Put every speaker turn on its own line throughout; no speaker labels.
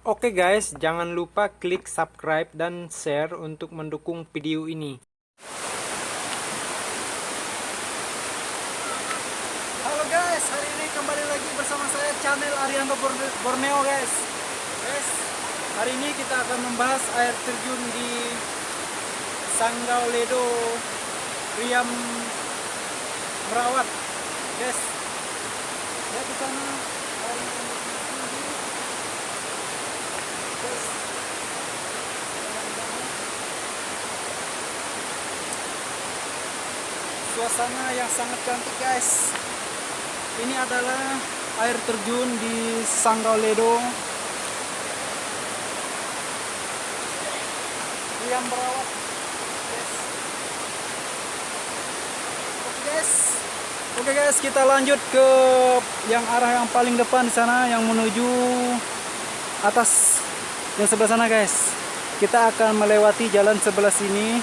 Oke guys, jangan lupa klik subscribe dan share untuk mendukung video ini.
Halo guys, hari ini kembali lagi bersama saya channel Arianto Borneo guys. Guys, hari ini kita akan membahas air terjun di Sanggau Ledo Riam Merawat. Guys, lihat di sana air yang tinggi. Guys, suasana yang sangat cantik guys. Ini adalah air terjun di Sanggau Ledo Riam Merawat. Oke guys, kita lanjut ke yang arah yang paling depan di sana yang menuju atas yang sebelah sana guys. Kita akan melewati jalan sebelah sini.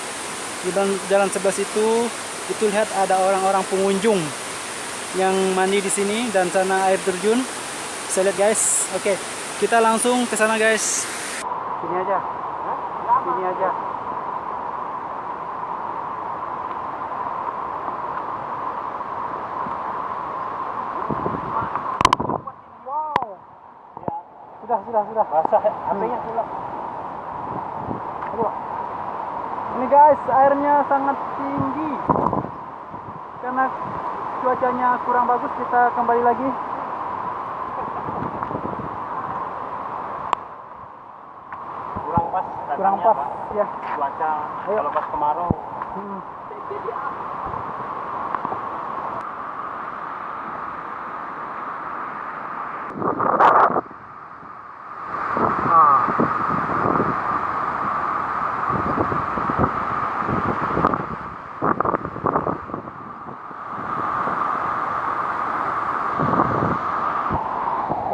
Di jalan sebelah itu lihat ada orang-orang pengunjung yang mandi di sini dan sana air terjun. Bisa lihat guys. Oke, kita langsung ke sana guys. Sini aja. Sini aja. Sudah. Basah HP-nya hilang. Aduh. Ini guys, airnya sangat tinggi. Karena cuacanya kurang bagus, kita kembali lagi. Kurang pas ya.
Cuaca kalau pas kemarau.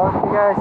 Oke guys.